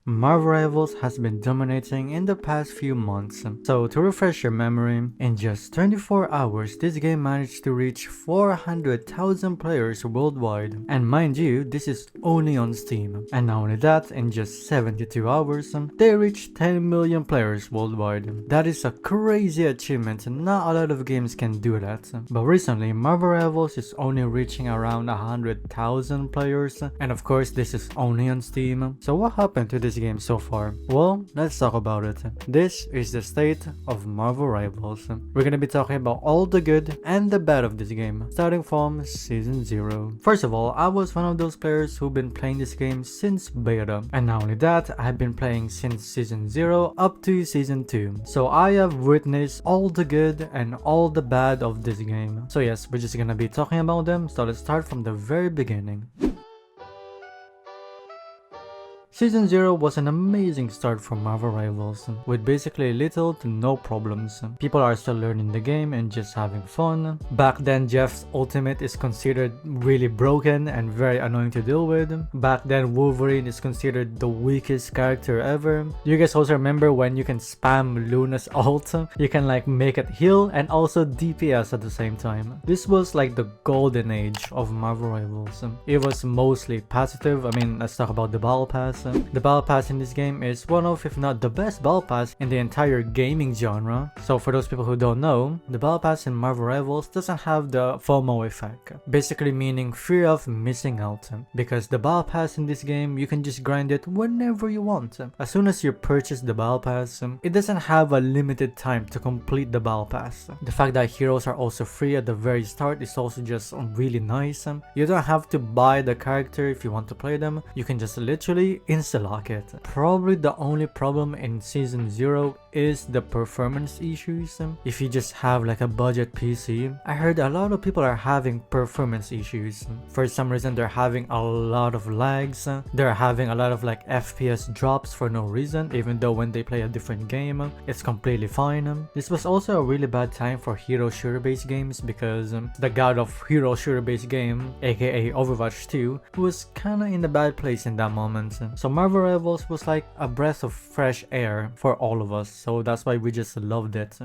Marvel Rivals has been dominating in the past few months. So to refresh your memory, in just 24 hours this game managed to reach 400,000 players worldwide. And mind you, this is only on Steam. And not only that, in just 72 hours, they reached 10 million players worldwide. That is a crazy achievement, and not a lot of games can do that. But recently, Marvel Rivals is only reaching around 100,000 players, and of course this is only on Steam. So what happened to this game so far? Well, let's talk about it. This is the state of Marvel Rivals. We're gonna be talking about all the good and the bad of this game, starting from Season 0. First of all, I was one of those players who've been playing this game since beta, and not only that, I've been playing since Season 0 up to Season 2. So I have witnessed all the good and all the bad of this game. So yes, we're just gonna be talking about them, so let's start from the very beginning. Season 0 was an amazing start for Marvel Rivals, with basically little to no problems. People are still learning the game and just having fun. Back then, Jeff's ultimate is considered really broken and very annoying to deal with. Back then, Wolverine is considered the weakest character ever. You guys also remember when you can spam Luna's ult? You can like make it heal and also DPS at the same time. This was like the golden age of Marvel Rivals. It was mostly positive. I mean, let's talk about the Battle Pass. The Battle Pass in this game is one of, if not the best Battle Pass in the entire gaming genre. So for those people who don't know, the Battle Pass in Marvel Rivals doesn't have the FOMO effect, basically meaning fear of missing out, because the Battle Pass in this game, you can just grind it whenever you want. As soon as you purchase the Battle Pass, it doesn't have a limited time to complete the Battle Pass. The fact that heroes are also free at the very start is also just really nice. You don't have to buy the character if you want to play them, you can just literally insta-lock it. Probably the only problem in Season 0 is the performance issues. If you just have like a budget PC, I heard a lot of people are having performance issues. For some reason they're having a lot of lags, they're having a lot of like FPS drops for no reason, even though when they play a different game, it's completely fine. This was also a really bad time for hero shooter based games because the god of hero shooter based game, aka Overwatch 2, was kinda in a bad place in that moment. So Marvel Rivals was like a breath of fresh air for all of us, so that's why we just loved it.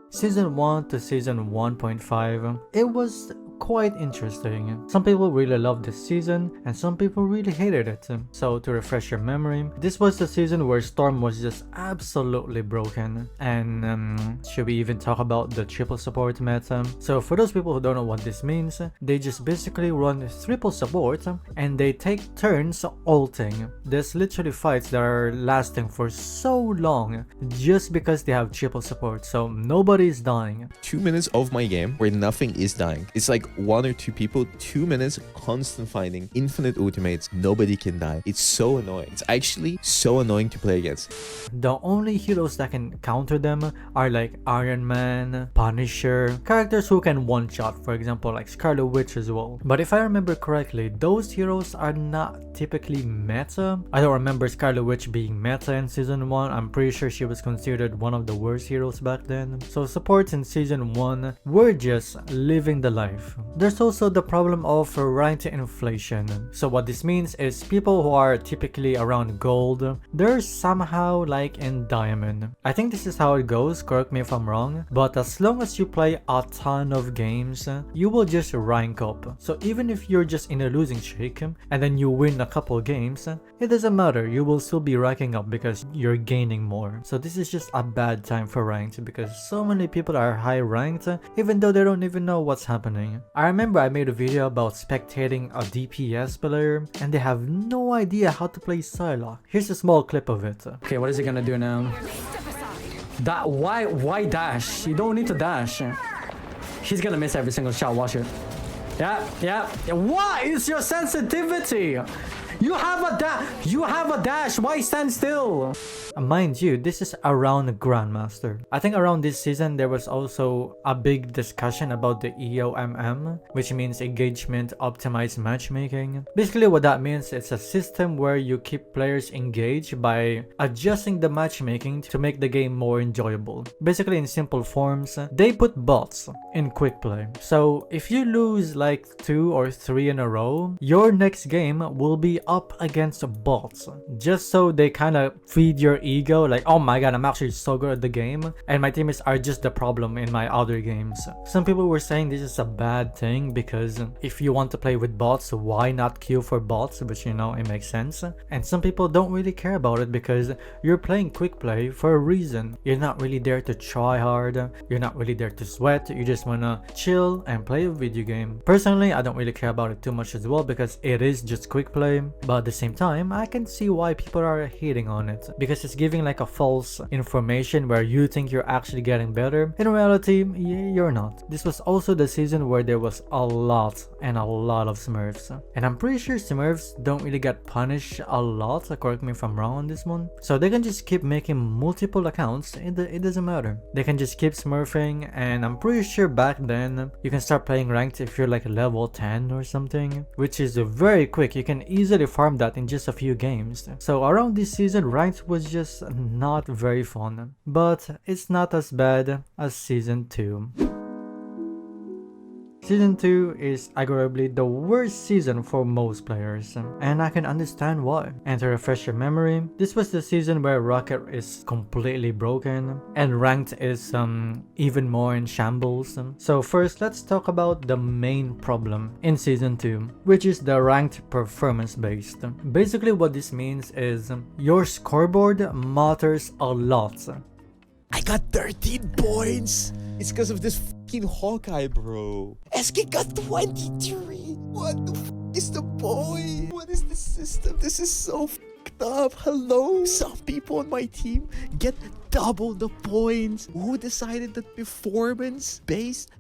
Season 1 to Season 1.5, it was quite interesting. Some people really loved this season and some people really hated it. So to refresh your memory, this was the season where Storm was just absolutely broken. And should we even talk about the triple support meta? So for those people who don't know what this means, they just basically run triple support and they take turns ulting. There's literally fights that are lasting for so long just because they have triple support, so nobody is dying. 2 minutes of my game where nothing is dying. It's like one or two people, 2 minutes, constant fighting, infinite ultimates, nobody can die. It's so annoying. It's actually so annoying to play against. The only heroes that can counter them are like Iron Man, Punisher, characters who can one-shot, for example like Scarlet Witch as well. But if I remember correctly, those heroes are not typically meta. I don't remember Scarlet Witch being meta in Season 1. I'm pretty sure she was considered one of the worst heroes back then. So supports in Season 1 were just living the life. There's also the problem of rank inflation. So what this means is people who are typically around gold, they're somehow like in diamond. I think this is how it goes, correct me if I'm wrong, but as long as you play a ton of games, you will just rank up. So even if you're just in a losing streak and then you win a couple games, it doesn't matter, you will still be ranking up because you're gaining more. So this is just a bad time for ranked because so many people are high ranked even though they don't even know what's happening. I remember I made a video about spectating a DPS player and they have no idea how to play Psylocke. Here's a small clip of it. Okay, what is he gonna do now? That why dash? You don't need to dash. He's gonna miss every single shot, watch it. Yeah. What is your sensitivity? You have a dash. Why stand still? Mind you, this is around Grandmaster. I think around this season there was also a big discussion about the EOMM, which means engagement optimized matchmaking. Basically what that means, it's a system where you keep players engaged by adjusting the matchmaking to make the game more enjoyable. Basically in simple forms, they put bots in quick play. So if you lose like 2 or 3 in a row, your next game will be up against bots just so they kind of feed your ego, like, oh my god, I'm actually so good at the game and my teammates are just the problem in my other games. Some people were saying this is a bad thing because if you want to play with bots, why not queue for bots, which, you know, it makes sense. And some people don't really care about it because you're playing quick play for a reason. You're not really there to try hard, you're not really there to sweat, you just wanna chill and play a video game. Personally, I don't really care about it too much as well because it is just quick play, but at the same time I can see why people are hating on it because it's giving like a false information where you think you're actually getting better. In reality, you're not. This was also the season where there was a lot of smurfs, and I'm pretty sure smurfs don't really get punished a lot, correct me if I'm wrong on this one. So they can just keep making multiple accounts, it doesn't matter. They can just keep smurfing, and I'm pretty sure back then you can start playing ranked if you're like level 10 or something, which is very quick. You can easily farm that in just a few games. So around this season, ranked was just not very fun, but it's not as bad as season 2. Season 2 is arguably the worst season for most players, and I can understand why. And to refresh your memory, this was the season where Rocket is completely broken and ranked is even more in shambles. So first, let's talk about the main problem in season 2, which is the ranked performance based. Basically what this means is your scoreboard matters a lot. I got 13 points. It's because of this fucking Hawkeye, bro. SK got 23. What the fuck is the point? What is the system? This is so fucked up. Hello? Some people on my team get double the points. Who decided that performance-based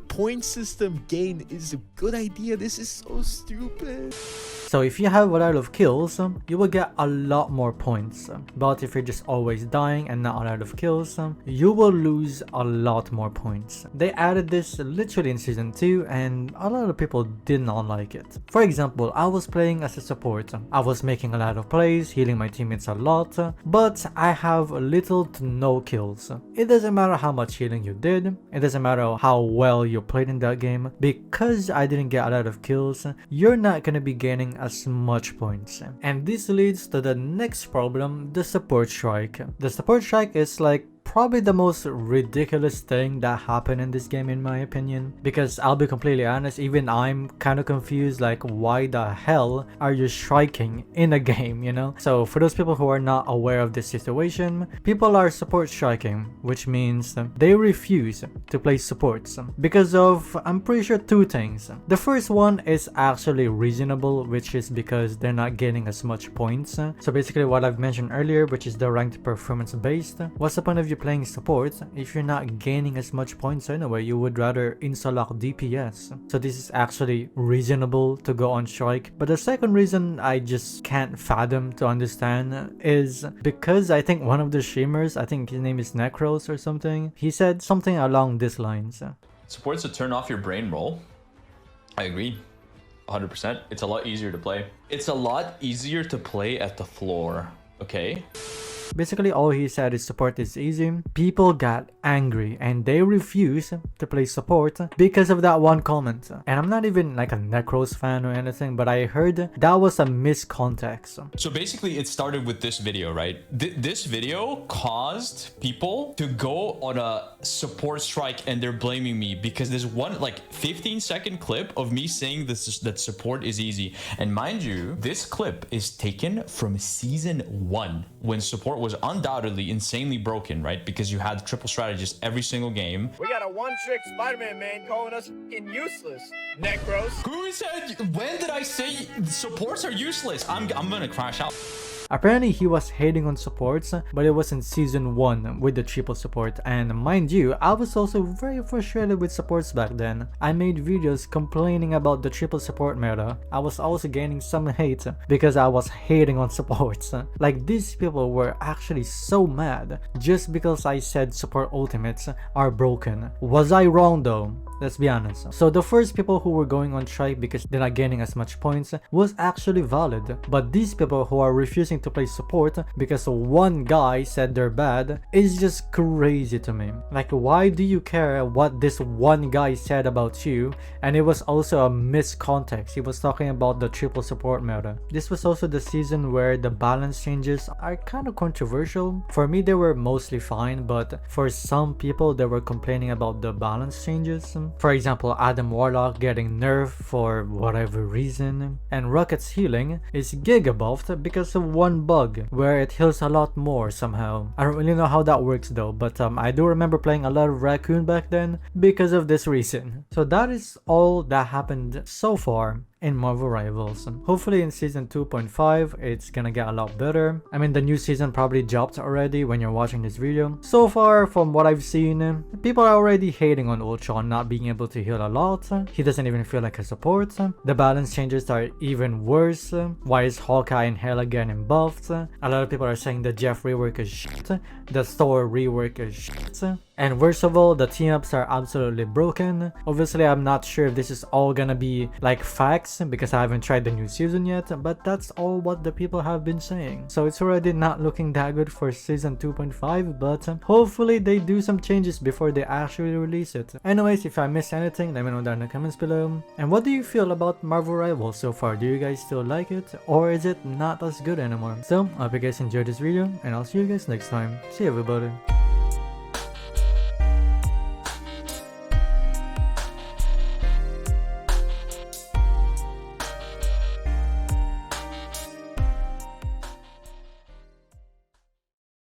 point system gain is a good idea? This is so stupid. So if you have a lot of kills, you will get a lot more points. But if you're just always dying and not a lot of kills, you will lose a lot more points. They added this literally in season 2 and a lot of people did not like it. For example, I was playing as a support. I was making a lot of plays, healing my teammates a lot, but I have little to no kills. It doesn't matter how much healing you did, it doesn't matter how well you played in that game, because I didn't get a lot of kills, you're not gonna be gaining as much points. And this leads to the next problem, the support strike. The support strike is like probably the most ridiculous thing that happened in this game in my opinion, because I'll be completely honest, even I'm kind of confused, like why the hell are you striking in a game, you know? So for those people who are not aware of this situation, people are support striking, which means they refuse to play supports because of, I'm pretty sure, two things. The first one is actually reasonable, which is because they're not getting as much points. So basically what I've mentioned earlier, which is the ranked performance based. What's the point of you playing support if you're not gaining as much points anyway? You would rather insta-lock DPS. So this is actually reasonable to go on strike. But the second reason I just can't fathom to understand is because I think one of the streamers, I think his name is Necros or something, he said something along these lines. Support's a turn off your brain roll. I agree. 100%. It's a lot easier to play. It's a lot easier to play at the floor. Okay? Basically all he said is support is easy. People got angry and they refused to play support because of that one comment. And I'm not even like a Necros fan or anything, but I heard that was a miscontext. So basically it started with this video, right? This video caused people to go on a support strike and they're blaming me because there's one like 15-second clip of me saying that support is easy. And mind you, this clip is taken from season 1 when support was undoubtedly insanely broken, right? Because you had triple strategists every single game. We got a one-trick Spider-Man man calling us useless. Necros. Who said? When did I say supports are useless? I'm gonna crash out. Apparently he was hating on supports, but it was in season 1 with the triple support, and mind you, I was also very frustrated with supports back then. I made videos complaining about the triple support meta. I was also gaining some hate because I was hating on supports. Like, these people were actually so mad just because I said support ultimates are broken. Was I wrong though? let's be honest. So the first people who were going on strike because they're not gaining as much points was actually valid, but these people who are refusing to play support because one guy said they're bad is just crazy to me. Like, why do you care what this one guy said about you? And it was also a miscontext. He was talking about the triple support meta. This was also the season where the balance changes are kind of controversial. For me, they were mostly fine, but for some people, they were complaining about the balance changes. For example, Adam Warlock getting nerfed for whatever reason, and Rocket's healing is giga buffed because of one bug where it heals a lot more somehow. I don't really know how that works though, but I do remember playing a lot of Raccoon back then because of this reason. So that is all that happened so far in Marvel Rivals. Hopefully in season 2.5 it's gonna get a lot better. I mean, the new season probably dropped already when you're watching this video. So far from what I've seen, people are already hating on Ultron not being able to heal a lot. He doesn't even feel like a support. The balance changes are even worse. Why is Hawkeye and Hela getting buffed? A lot of people are saying the Jeff rework is shit, the Thor rework is shit, and worst of all, the team-ups are absolutely broken. Obviously, I'm not sure if this is all gonna be like facts because I haven't tried the new season yet, but that's all what the people have been saying. So it's already not looking that good for season 2.5, but hopefully they do some changes before they actually release it. Anyways, if I missed anything, let me know down in the comments below. And what do you feel about Marvel Rivals so far? Do you guys still like it, or is it not as good anymore? So, I hope you guys enjoyed this video, and I'll see you guys next time. See you, everybody.